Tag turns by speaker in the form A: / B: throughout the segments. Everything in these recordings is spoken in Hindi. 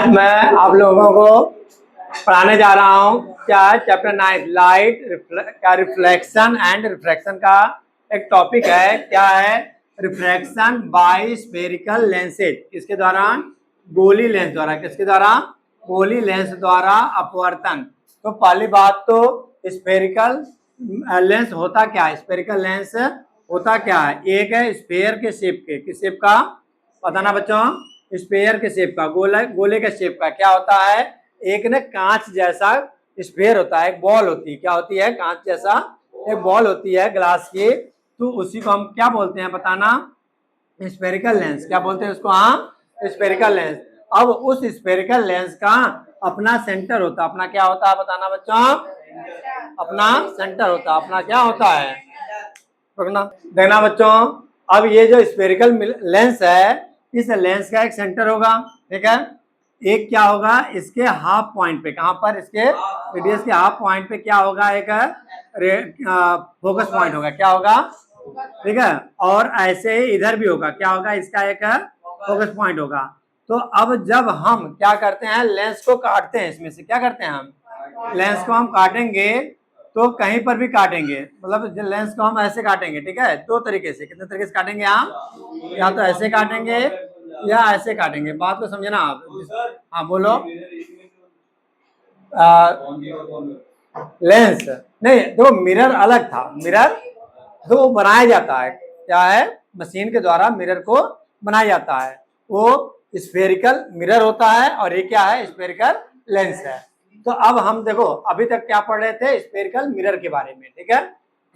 A: मैं आप लोगों को पढ़ाने जा रहा हूँ क्या है चैप्टर 9 लाइट का रिफ्लेक्शन एंड रिफ्रैक्शन का एक टॉपिक है। क्या है रिफ्रैक्शन बाय स्फेरिकल लेंसेज, किसके द्वारा? गोली लेंस द्वारा। किसके द्वारा? गोली लेंस द्वारा अपवर्तन। तो पहली बात तो स्फेरिकल लेंस होता क्या है? स्फेरिकल लेंस होता क्या है? एक है स्फेयर के शेप के, किस शेप का बताना बच्चों? स्फेयर के शेप का, गोले के शेप का। क्या होता है? एक ने कांच जैसा स्फेयर होता है, एक बॉल होती है। क्या होती है? कांच जैसा एक बॉल होती है ग्लास की। तो उसी को हम क्या बोलते हैं बताना? Spherical lens. क्या बोलते हैं उसको? हाँ, स्फेरिकल लेंस। अब उस स्फेरिकल लेंस का अपना सेंटर होता है। अपना क्या होता है बताना बच्चों? अपना सेंटर होता है। अपना क्या होता है? देखना बच्चों, अब ये जो स्फेरिकल लेंस है, इस लेंस का एक सेंटर होगा, ठीक है। एक क्या होगा? इसके हाफ पॉइंट पे, कहां पर? इसके रेडियस के हाफ पॉइंट पे क्या होगा? एक फोकस पॉइंट होगा। क्या होगा? ठीक है। और ऐसे ही इधर भी होगा। क्या होगा? इसका एक फोकस पॉइंट होगा। तो अब जब हम क्या करते हैं, लेंस को काटते हैं, इसमें से क्या करते हैं हम? लेंस को हम काटेंगे तो कहीं पर भी काटेंगे, मतलब लेंस को हम ऐसे काटेंगे, ठीक है। दो तरीके से, कितने तरीके से काटेंगे हम? या तो ऐसे काटेंगे या ऐसे काटेंगे। बात को समझना आप। हाँ बोलो। लेंस नहीं, देखो मिरर अलग था। मिरर तो वो बनाया जाता है, क्या है? मशीन के द्वारा मिरर को बनाया जाता है। वो स्फेरिकल मिरर होता है और ये क्या है? स्फेरिकल लेंस है। तो अब हम देखो अभी तक क्या पढ़ रहे थे? स्फेरिकल मिरर के बारे में, ठीक है।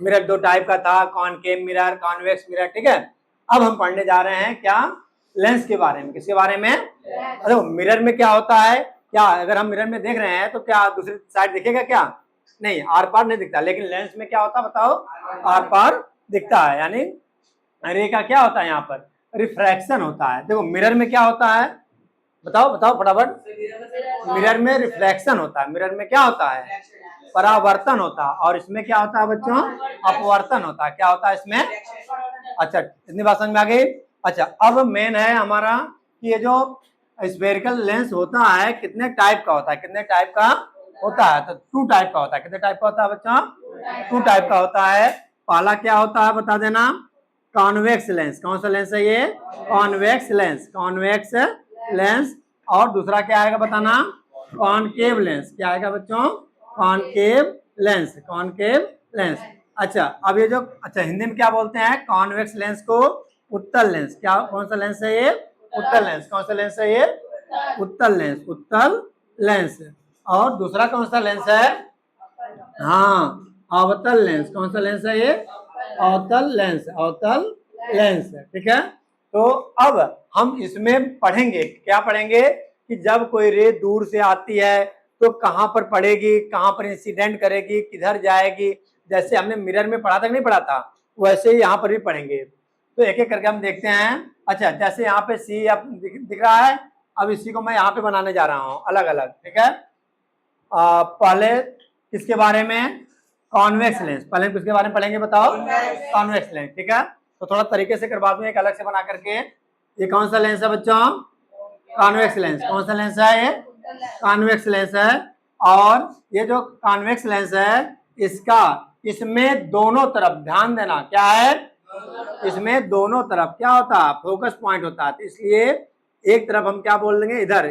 A: मिरर दो टाइप का था, कॉनकेव मिरर, कॉन्वेक्स मिरर, ठीक है। अब हम पढ़ने जा रहे हैं क्या? लेंस के बारे में। किसके बारे में? देखो मिरर में क्या होता है, क्या अगर हम मिरर में देख रहे हैं तो क्या दूसरी साइड दिखेगा? क्या नहीं, आर पार नहीं दिखता। लेकिन लेंस में क्या होता है बताओ? आर पार दिखता है। यानी रे का क्या होता है यहाँ पर? रिफ्रैक्शन होता है। देखो मिरर में क्या होता है? बताओ बताओ फटाफट। मिरर में रिफ्लेक्शन होता है। मिरर में क्या होता है? परावर्तन होता है। और इसमें क्या होता है बच्चों? अपवर्तन होता है। क्या होता है इसमें? अच्छा, इतनी बात समझ में आ गई। अच्छा, अब मेन है हमारा कि ये जो स्फेरिकल लेंस होता है कितने टाइप का होता है? कितने टाइप का होता है? तो टू टाइप का होता है। कितने टाइप का होता है बच्चों? टू टाइप का होता है। पहला क्या होता है बता देना? Convex lens. कौन सा लेंस है ये? Convex lens. Convex lens. और दूसरा क्या आएगा बताना? Concave lens. क्या आएगा बच्चों? Concave lens. Concave lens. अच्छा, अब ये जो, अच्छा हिंदी में क्या बोलते हैं? कॉन्वेक्स लेंस को उत्तल लेंस। क्या, कौन सा लेंस है ये? उत्तल लेंस। कौन सा लेंस है ये? उत्तल लेंस। उत्तल लेंस। और दूसरा कौन सा लेंस है? हाँ, अवतल लेंस। कौन सा लेंस है ये? अवतल लेंस। अवतल लेंस, ठीक है। तो अब हम इसमें पढ़ेंगे, क्या पढ़ेंगे कि जब कोई रे दूर से आती है तो कहां पर पड़ेगी, कहां पर इंसिडेंट करेगी, किधर जाएगी। जैसे हमने मिरर में पढ़ा था कि नहीं पढ़ा था, वैसे ही यहाँ पर भी पढ़ेंगे। तो एक एक करके हम देखते हैं। अच्छा, जैसे यहाँ पे सी दिख रहा है, अब इसी को मैं यहाँ पे बनाने जा रहा हूँ अलग अलग, ठीक है। पहले किसके बारे में? Convex lens. पहले किसके बारे में पढ़ेंगे बताओ? कॉन्वेक्स लेंस, ठीक है। तो थोड़ा तरीके से करवा दूं एक अलग से बना करके। ये कौन सा लेंस है बच्चों? Convex lens. कौन सा लेंस है ये? कॉन्वेक्स लेंस है। और ये जो कॉन्वेक्स लेंस है, इसका इसमें दोनों तरफ ध्यान देना, क्या है? इसमें दोनों तरफ क्या होता है? फोकस पॉइंट होता है। तो इसलिए एक तरफ हम क्या बोल देंगे? इधर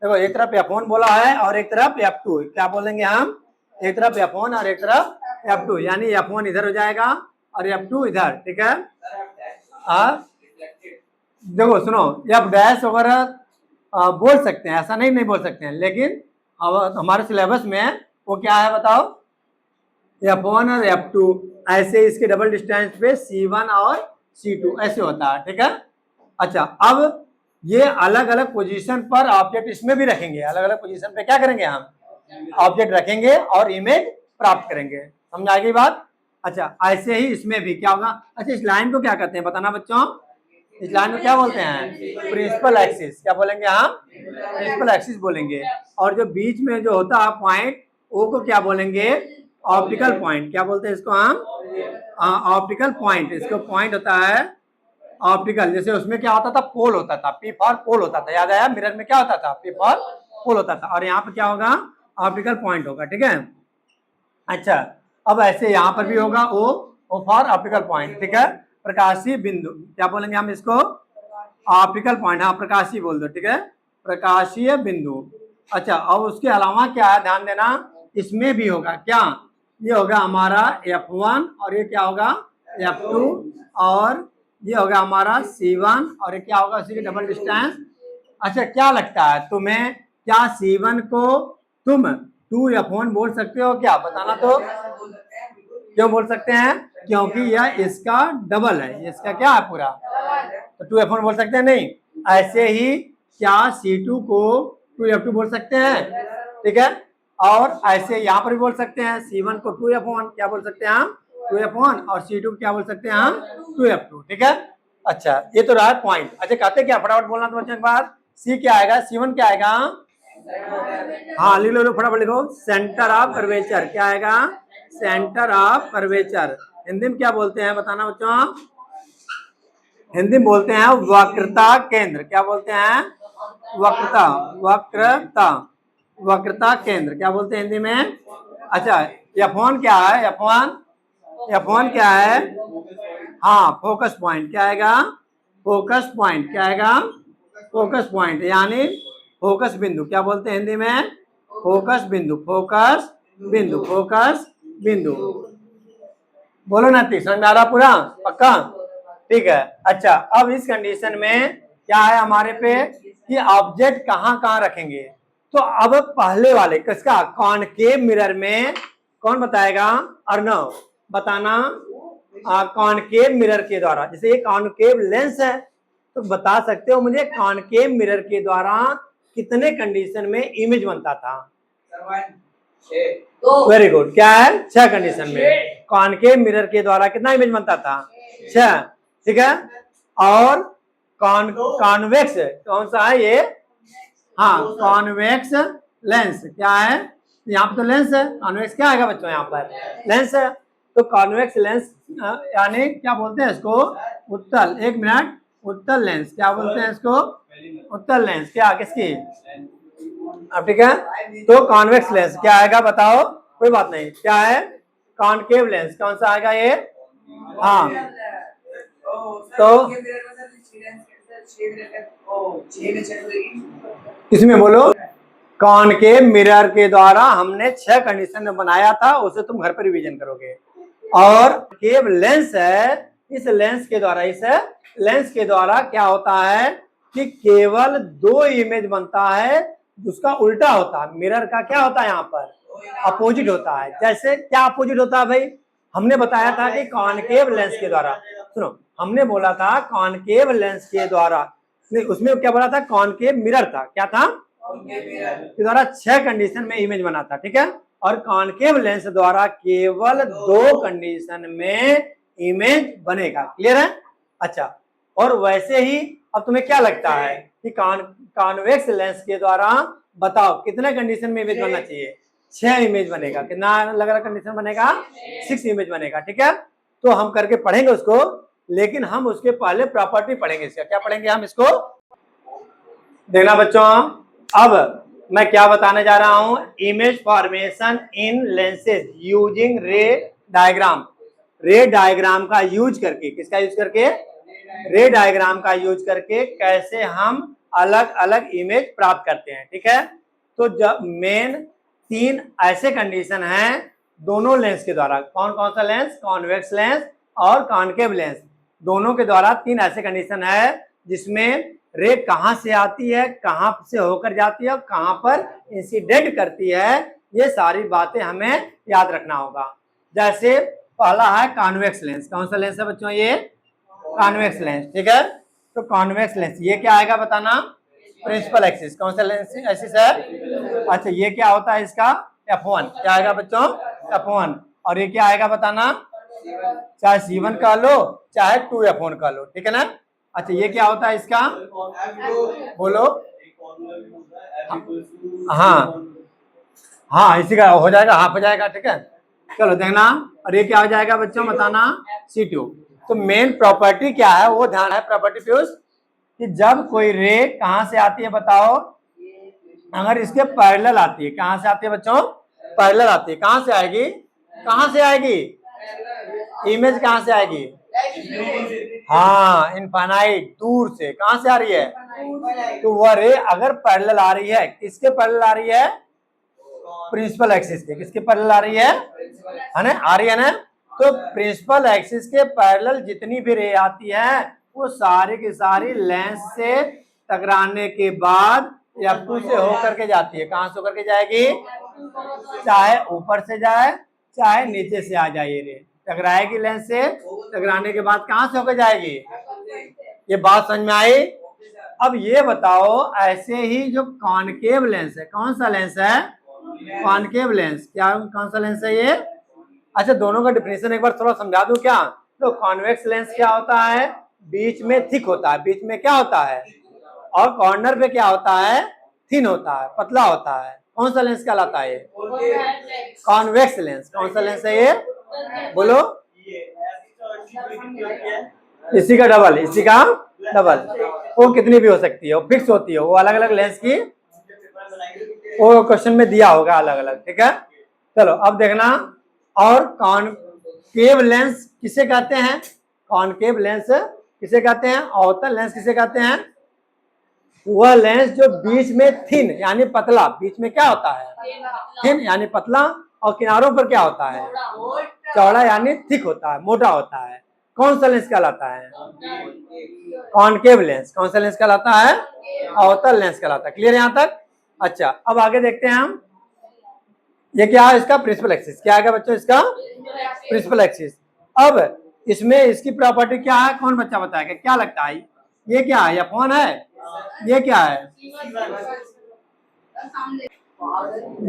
A: देखो, एक तरफ F1 बोला है और एक तरफ F2। क्या बोलेंगे हम? एक तरफ F1 और एक तरफ F2, यानी F1 इधर हो जाएगा और F2 इधर, ठीक है। देखो सुनो, F डैश वगैरह बोल सकते हैं, ऐसा नहीं नहीं बोल सकते हैं, लेकिन हमारे सिलेबस में वो क्या है बताओ? F1 और F2 ऐसे इसके डबल डिस्टेंस पे C1 और C2 ऐसे होता है, ठीक है। अच्छा, अब ये अलग अलग पोजीशन पर ऑब्जेक्ट इसमें भी रखेंगे। अलग अलग पोजीशन पे क्या करेंगे हम? ऑब्जेक्ट रखेंगे और इमेज प्राप्त करेंगे। समझ आ गई बात? अच्छा, ऐसे ही इसमें भी क्या होगा? अच्छा, इस लाइन को क्या कहते हैं बताना बच्चों? इस लाइन को क्या बोलते हैं? Principal axis. क्या बोलेंगे हम? प्रिंसिपल एक्सिस बोलेंगे। और जो बीच में जो होता है पॉइंट, वो को क्या बोलेंगे? Optical point. क्या बोलते हैं इसको हम? Optical point. इसको पॉइंट होता है ऑप्टिकल। जैसे उसमें क्या होता था? पोल होता था, पी फॉर पोल होता था। याद आया? मिरर में क्या होता था? पी फॉर पोल होता था, और यहाँ पर क्या होगा, ऑप्टिकल पॉइंट होगा, ठीक है। अच्छा, अब ऐसे यहाँ पर भी होगा ओ फॉर ऑप्टिकल पॉइंट, ठीक है। प्रकाशीय बिंदु क्या बोलेंगे हम इसको, ऑप्टिकल पॉइंट, हाँ प्रकाशीय बोल दो, ठीक है, प्रकाशीय बिंदु। अच्छा, अब उसके अलावा क्या है, ध्यान देना, इसमें भी होगा क्या, ये होगा हमारा F1 और ये क्या होगा F2, और ये होगा हमारा C1 और ये क्या होगा उसी के डबल डिस्टेंस। अच्छा, क्या लगता है तुम्हें, क्या C1 को तुम 2F1 बोल सकते हो क्या, बताना तो। क्यों बोल सकते हैं, क्योंकि यह इसका डबल है, इसका क्या है पूरा, तो 2F1 बोल सकते हैं नहीं। ऐसे ही क्या C2 को 2F2 बोल सकते हैं, ठीक है। और ऐसे यहाँ पर भी बोल सकते हैं, C1 को 2F1 क्या बोल सकते हैं हम, 2F1, और C2 क्या बोल सकते हैं हम, 2F2, ठीक है। अच्छा, ये तो रहा पॉइंट। अच्छा, कहते क्या, फटाफट बोलना तो बच्चों एक बार, C क्या आएगा, C1 क्या आएगा, हाँ लिख लो फटाफट लिखो, सेंटर ऑफ कर्वेचर क्या आएगा, सेंटर ऑफ कर्वेचर। हिंदी में क्या बोलते हैं बताना बच्चों, हिंदी में बोलते हैं वक्रता केंद्र, क्या बोलते हैं, वक्रता, वक्रता, वक्रता केंद्र क्या बोलते हैं हिंदी में। अच्छा, F1 क्या है, F1 क्या है, हाँ फोकस पॉइंट क्या आएगा, फोकस पॉइंट क्या आएगा, फोकस पॉइंट यानी फोकस बिंदु, क्या बोलते हैं हिंदी में, फोकस बिंदु, फोकस बिंदु, फोकस बिंदु। बोलो ना, समझ में आ रहा पूरा, पक्का, ठीक है। अच्छा, अब इस कंडीशन में क्या है हमारे पे कि ऑब्जेक्ट कहाँ कहाँ रखेंगे, तो अब पहले वाले किसका, कॉनकेव मिरर में, कौन बताएगा, अर्णव बताना, कॉनकेव मिरर के द्वारा, जैसे ये कॉनकेव लेंस है, तो बता सकते हो मुझे कॉनकेव मिरर के द्वारा कितने कंडीशन में इमेज बनता था, वेरी गुड, क्या है 6 कंडीशन में कॉनकेव मिरर के द्वारा कितना इमेज बनता था, 6, ठीक है। और कॉन्वेक्स कौन सा है ये, हाँ कॉन्वेक्स लेंस क्या है, यहाँ पे तो लेंस है, कॉन्वेक्स क्या आएगा बच्चों, यहाँ पर लेंस है, तो कॉन्वेक्स लेंस यानी क्या बोलते हैं इसको, उत्तल, एक मिनट, उत्तल लेंस क्या बोलते हैं इसको, उत्तल लेंस क्या किसकी, अब ठीक है। तो कॉन्वेक्स लेंस क्या आएगा बताओ, कोई बात नहीं, क्या है, कॉनकेव लेंस कौन सा आएगा ये, हाँ तो इसमें बोलो, कॉनकेव मिरर के द्वारा हमने 6 कंडीशन में बनाया था, उसे तुम घर पर रिवीजन करोगे। और केव लेंस है, इस लेंस के द्वारा, इस लेंस के द्वारा क्या होता है कि केवल 2 इमेज बनता है, उसका उल्टा होता है, मिरर का क्या होता है यहाँ पर अपोजिट होता है। जैसे क्या अपोजिट होता है भाई, हमने बताया था कि कॉनकेव लेंस के द्वारा, सुनो हमने बोला था कॉनकेव लेंस के द्वारा, नहीं उसमें क्या बोला था, कॉनकेव मिरर था, क्या था के द्वारा 6 कंडीशन में इमेज बना था, ठीक है। और कॉनकेव लेंस द्वारा केवल 2 कंडीशन में इमेज बनेगा, क्लियर है। अच्छा, और वैसे ही अब तुम्हें क्या लगता है कि कॉन्वेक्स लेंस के द्वारा बताओ कितने कंडीशन में इमेज बनना चाहिए, 6 इमेज बनेगा, कितना अलग अलग कंडीशन बनेगा, 6 इमेज बनेगा, ठीक है। तो हम करके पढ़ेंगे उसको, लेकिन हम उसके पहले प्रॉपर्टी पढ़ेंगे, इसका क्या पढ़ेंगे हम इसको, देखना बच्चों। अब मैं क्या बताने जा रहा हूं, इमेज फॉर्मेशन इन लेंसेज यूजिंग रे डायग्राम, रे डायग्राम का यूज करके, किसका यूज करके, रे डायग्राम का यूज करके कैसे हम अलग अलग इमेज प्राप्त करते हैं, ठीक है। तो जब मेन 3 ऐसे कंडीशन हैं दोनों लेंस के द्वारा, कौन कौन सा लेंस, कॉन्वेक्स लेंस और कॉनकेव लेंस, दोनों के द्वारा 3 ऐसे कंडीशन है जिसमें रे कहां से आती है, कहां से होकर जाती है और कहां पर इंसिडेंट करती है, ये सारी बातें हमें याद रखना होगा। जैसे पहला है कॉन्वेक्स लेंस, कौन सा लेंस है बच्चों, ये कॉन्वेक्स लेंस, ठीक है। तो कॉन्वेक्स लेंस ये क्या आएगा बताना, प्रिंसिपल एक्सिस, कौन सा लेंस एक्सिस है, अच्छा ये क्या होता है इसका, F1 क्या आएगा बच्चों, F1, और ये क्या आएगा बताना, चाहे C1 का लो चाहे 2F1 का लो, ठीक है ना। अच्छा ये क्या होता है इसका, बोलो, हाँ हाँ इसी का हो जाएगा, हाफ हो जाएगा, ठीक है। चलो देखना, और ये क्या हो जाएगा बच्चों बताना, C2। तो मेन प्रॉपर्टी क्या है वो ध्यान है, प्रॉपर्टी फ्यूज, कि जब कोई रे कहां से आती है बताओ, अगर इसके पैरेलल आती है, कहां से आती है बच्चों? पैरेलल आती है, कहां से आएगी? कहां से आएगी? इमेज कहां से आएगी? हाँ, इनफाइनाइट, दूर से। कहां से आ रही है? तो वह रे अगर पैरेलल आ रही है, किसके पैरेलल आ रही है? प्रिंसिपल एक्सिस के। किसके पैरेलल आ रही है ना? आ रही है ना? तो प्रिंसिपल एक्सिस के पैरेलल जितनी भी रे आती है वो सारी की सारी लेंस से टकराने के बाद F2 से होकर के जाती है। कहां से होकर के जाएगी? चाहे ऊपर से जाए चाहे नीचे से आ जाए, ये रे टकराएगी लेंस से। टकराने के बाद कहां से होकर जाएगी? ये बात समझ में आई? अब ये बताओ, ऐसे ही जो कॉनकेव लेंस है, कौन सा लेंस है? Concave lens. क्या कौन सा लेंस है ये? अच्छा, दोनों का डिफिनेशन एक बार थोड़ा समझा दूं क्या? तो कॉन्वेक्स लेंस क्या होता है? बीच में थिक होता है, बीच में क्या होता है? और कॉर्नर पे क्या होता है? थिन होता है, पतला होता है। कौन सा लेंस कहलाता है? Convex lens. कौन सा लेंस है ये? बोलो। इसी का डबल, इसी का डबल। वो कितनी भी हो सकती है, वो फिक्स होती है, वो अलग अलग लेंस की वो क्वेश्चन में दिया होगा अलग अलग। ठीक है, चलो अब देखना। और कॉनकेव लेंस किसे कहते हैं? कॉनकेव लेंस किसे कहते हैं? अवतल लेंस किसे कहते हैं? वह लेंस जो बीच में थिन यानी पतला, बीच में क्या होता है? थिन यानी पतला, और किनारों पर क्या होता है? चौड़ा यानी थिक होता है, मोटा होता है। कौन सा लेंस कहलाता है? Concave lens. कौन सा लेंस कहलाता है? अवतल लेंस कहलाता है। क्लियर यहां तक? अच्छा, अब आगे देखते हैं हम। ये क्या है? इसका प्रिंसिपल एक्सिस। क्या है बच्चों इसका? Principal axis. अब इसमें इसकी प्रॉपर्टी क्या है? कौन बच्चा बताएगा? क्या लगता है ये क्या है? F1 है? ये क्या है?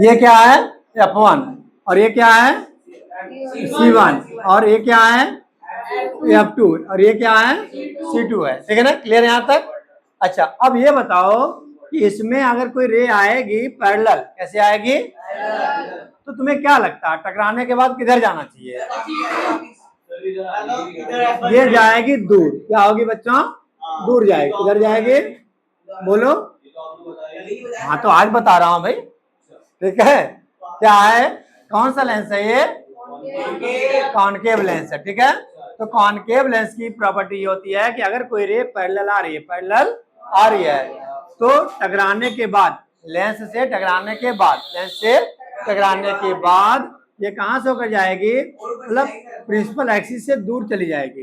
A: ये क्या है? F1। और ये क्या है? C1। और ये क्या है? F2। और ये क्या है? C2 है। ठीक है ना? क्लियर यहां तक? अच्छा, अब ये बताओ कि इसमें अगर कोई रे आएगी पैरेलल, कैसे आएगी? तो तुम्हें क्या लगता है टकराने के बाद किधर जाना चाहिए? ये जाएगी दूर। क्या होगी बच्चों? दूर जाएगी। किधर जाएगी? बोलो। हाँ, तो आज बता रहा हूं भाई। ठीक है, क्या है? कौन सा लेंस है ये? कॉनकेव लेंस है। ठीक है, तो कॉनकेव लेंस की प्रॉपर्टी ये होती है कि अगर कोई रे पैरेलल आ रही है, पैरेलल आ रही है, तो टकराने के बाद, लेंस से टकराने के बाद, लेंस से टकराने के बाद ये कहां से होकर जाएगी? मतलब प्रिंसिपल एक्सिस से दूर चली जाएगी।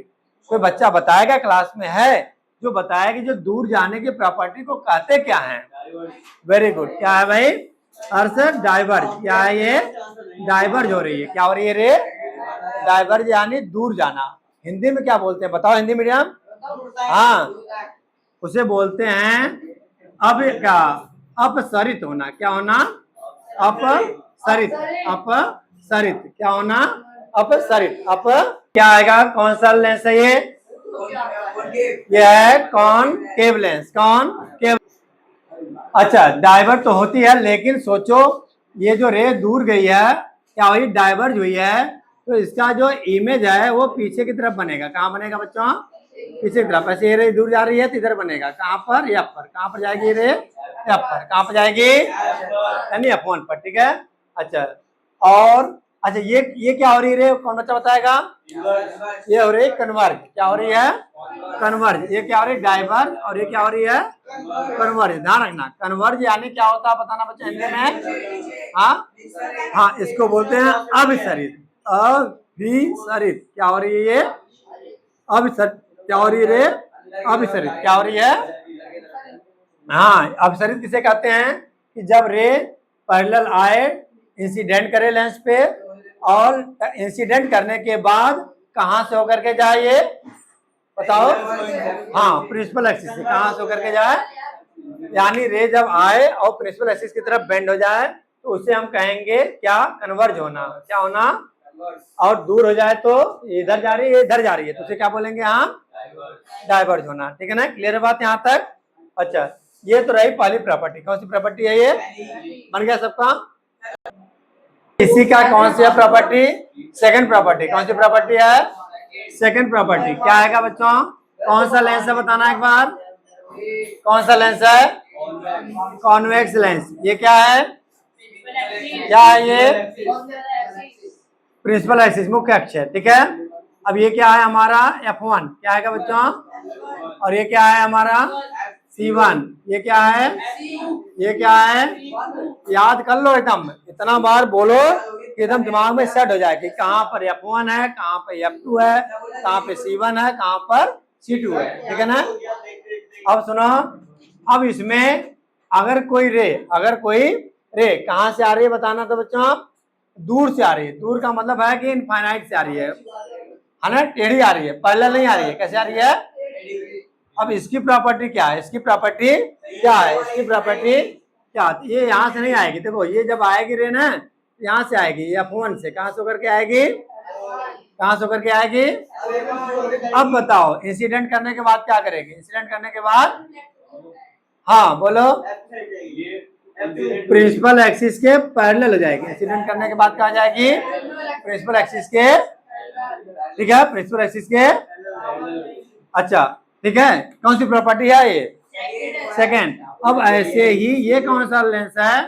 A: कोई बच्चा बताएगा क्लास में है जो बताएगी जो दूर जाने की प्रॉपर्टी को कहते क्या है? Very good. क्या है भाई? अर्थ डाइवर्ज। क्या है ये? डाइवर्ज हो रही है। क्या हो रही है रे? डाइवर्ज यानी दूर जाना। हिंदी में क्या बोलते हैं बताओ? हिंदी मीडियम? हाँ, उसे बोलते हैं अब क्या? अपसरित होना। क्या होना? अपसरित। अपसरित क्या होना? अपसरित। अप क्या आएगा? कौन सा लेंस है ये? ये है कॉनकेव लेंस। कॉनकेव। अच्छा, डाइवर्ट तो होती है, लेकिन सोचो ये जो रे दूर गई है, क्या हुई? डाइवर्ज हुई है, तो इसका जो इमेज है वो पीछे की तरफ बनेगा। कहाँ बनेगा बच्चों? पीछे की तरफ। ऐसे ये रे दूर जा रही है तो इधर बनेगा। कहाँ पर? F पर। कहाँ पर जाएगी रे? F पर। कहाँ पर जाएगी? यानी F1 पर। ठीक है, अच्छा। और अच्छा, ये क्या हो रही है? कौन बच्चा बताएगा? ये हो रही है कन्वर्ज। क्या हो रही है? कन्वर्ज। ये क्या हो रही है? डाइवर्ज। और ये क्या हो रही है? कन्वर्ज। ध्यान रखना, कन्वर्ज यानी क्या होता है बताना बच्चा हिंदी में? हाँ हाँ, इसको बोलते हैं अभिसरित। अभिसरित। क्या हो रही है ये? अभिसरित। क्या हो रही है रे? अभिसरित। क्या हो रही है? हाँ, अभिसरित किसे कहते हैं? कि जब रे पैरेलल आए, इंसिडेंट करे लेंस पे, और इंसिडेंट करने के बाद कहां से होकर के जाए ये बताओ? हाँ, प्रिंसिपल एक्सिस से। कहां से होकर के जाए? यानी रे जब आए और प्रिंसिपल एक्सिस की तरफ बेंड हो जाए तो उसे हम कहेंगे क्या? कन्वर्ज होना। क्या होना? और दूर हो जाए तो इधर जा रही है, इधर जा रही है, तो उसे क्या बोलेंगे हम? डाइवर्ज होना। ठीक है ना? क्लियर बात यहां तक? अच्छा, ये तो रही पहली प्रॉपर्टी। कौन सी प्रॉपर्टी है ये? बन गया सबका? इसी का कौन सी है प्रॉपर्टी? Second property. कौन सी प्रॉपर्टी है? Second property. क्या आएगा बच्चों? कौन सा लेंस है बताना एक बार? कौन सा लेंस है? Convex lens. ये क्या है? क्या है ये? प्रिंसिपल एक्सिस, मुख्य अक्ष है। ठीक है, अब ये क्या है हमारा? F1 क्या है बच्चों? और ये क्या है हमारा? C1। ये क्या है? ये क्या है? याद कर लो, एकदम इतना बार बोलो कि एकदम दिमाग में सेट हो जाए कि कहाँ पर F1 है, कहाँ पर F2 है, कहाँ पे C1 है, कहाँ पर C2 है। ठीक है ना? अब सुनो, अब इसमें अगर कोई रे कहाँ से आ रही है बताना तो बच्चों, दूर से आ रही है। दूर का मतलब है कि इनफाइनाइट से आ रही है ना, टेढ़ी आ रही है, पैरेलल नहीं आ रही है। कैसे आ रही है? अब इसकी प्रॉपर्टी क्या है? इसकी प्रॉपर्टी क्या है? इसकी प्रॉपर्टी क्या? ये यहाँ से नहीं आएगी। देखो ये जब आएगी रे ना, यहाँ से आएगी, F1 से। कहाँ से होकर के आएगी? कहाँ से होकर के आएगी? अब बताओ, इंसिडेंट करने के बाद क्या करेगी? इंसिडेंट करने के बाद, हाँ बोलो, प्रिंसिपल एक्सिस के पैरेलल हो जाएगी। इंसिडेंट करने के बाद क्या आ जाएगी? प्रिंसिपल एक्सिस के, ठीक है, प्रिंसिपल एक्सिस के। अच्छा ठीक है, कौन सी प्रॉपर्टी है ये? सेकंड। अब ऐसे ही ये कौन सा लेंस है?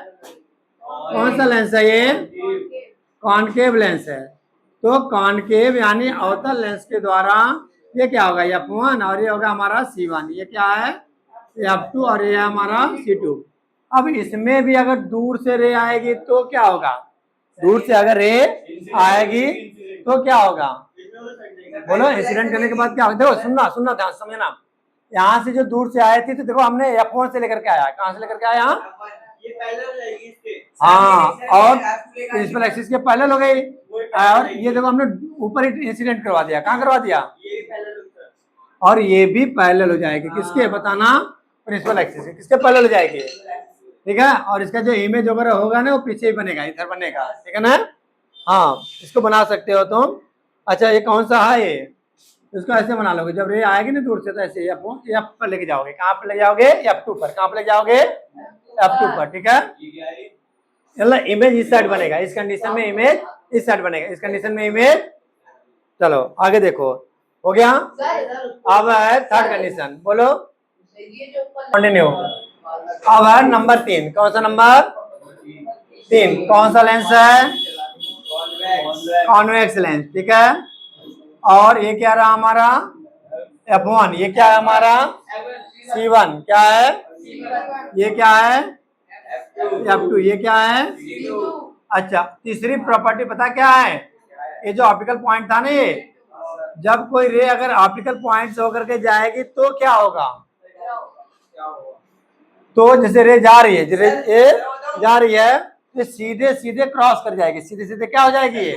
A: कौन सा लेंस है ये? कॉनकेव लेंस है। तो कॉनकेव यानी अवतल लेंस के द्वारा ये क्या होगा? F1 और ये होगा हमारा C1। ये क्या है? F2 और ये हमारा C2। अब इसमें भी अगर दूर से रे आएगी तो क्या होगा? दूर से अगर रे आएगी तो क्या होगा? बोलो, इंसिडेंट करने के बाद क्या होगा? देखो सुनना ध्यान समझना। यहाँ से जो दूर से आए थे तो देखो हमने F1 से लेकर के आया। कहाँ से लेकर के आया?
B: ये पैरेलल रहेगी इसके।
A: हाँ, और प्रिंसिपल एक्सिस के पैरेलल हो गई। और ये देखो हमने ऊपर इंसिडेंट करवा दिया। कहाँ करवा दिया?
B: ये पैरेलल,
A: और ये भी पैरेलल हो जाएगी। किसके बताना? प्रिंसिपल एक्सिस के। किसके पैरेलल हो जाएगी? ठीक है, और इसका जो इमेज वगैरह होगा ना वो पीछे ही बनेगा, इधर बनेगा। ठीक है ना? हाँ, इसको बना सकते हो तुम। अच्छा ये कौन सा है? ये इसको ऐसे बना लोगे, जब रे आएगी ना दूर से तो ऐसे F पर लेके जाओगे। कहाँ पर ले जाओगे? F2 पर। कहाँ पर ले जाओगे? F2 पर। ठीक है, चलो इमेज इस साइड बनेगा। इस कंडीशन में इमेज इस साइड बनेगा, इस कंडीशन में इमेज। चलो आगे देखो, हो गया। अब है थर्ड कंडीशन, बोलो कंटिन्यू। अब है नंबर 3। कौन सा नंबर? 3। कौन सा लेंस है? Convex lens. ठीक है, और ये क्या रहा हमारा? F1। ये क्या है हमारा? C1। क्या है? ये क्या है? F2। ये क्या है? अच्छा, तीसरी प्रॉपर्टी पता क्या है? ये जो ऑप्टिकल पॉइंट था ना, ये जब कोई रे अगर ऑप्टिकल पॉइंट से होकर के जाएगी तो क्या होगा? तो जैसे रे जा रही है, जा रही है तो सीधे सीधे क्रॉस कर जाएगी। सीधे सीधे क्या हो जाएगी ये?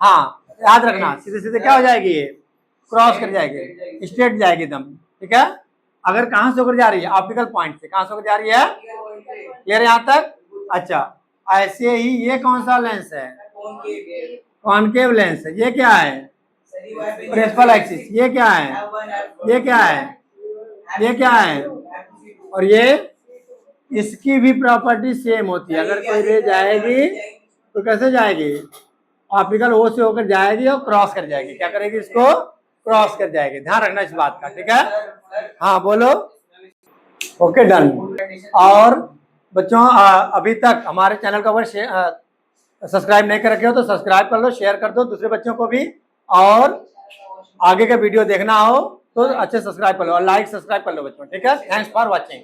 A: हाँ याद रखना, सीधे सीधे क्या हो जाएगी ये? क्रॉस कर जाएगी, स्ट्रेट जाएगी एकदम। ठीक है, अगर कहां से होकर जा रही है? ऑप्टिकल पॉइंट से। कहां से होकर जा रही है? क्लियर यहाँ तक? अच्छा, ऐसे ही ये कौन सा लेंस है? कॉनकेव लेंस है। ये क्या है? Principal axis. ये क्या है? ये क्या है? ये क्या है? और ये, इसकी भी प्रॉपर्टी सेम होती है। अगर कोई रे जाएगी तो कैसे जाएगी? ऑप्टिकल ओ से होकर जाएगी और क्रॉस कर जाएगी। क्या करेगी? इसको क्रॉस कर जाएगी। ध्यान रखना इस बात का। ठीक है, हाँ बोलो। Okay done. और बच्चों अभी तक हमारे चैनल को अगर सब्सक्राइब नहीं कर रखे हो तो सब्सक्राइब कर लो, शेयर कर दो दूसरे बच्चों को भी। और आगे का वीडियो देखना हो तो अच्छे सब्सक्राइब कर लो और लाइक सब्सक्राइब कर लो बच्चों। ठीक है, थैंक्स फॉर वॉचिंग।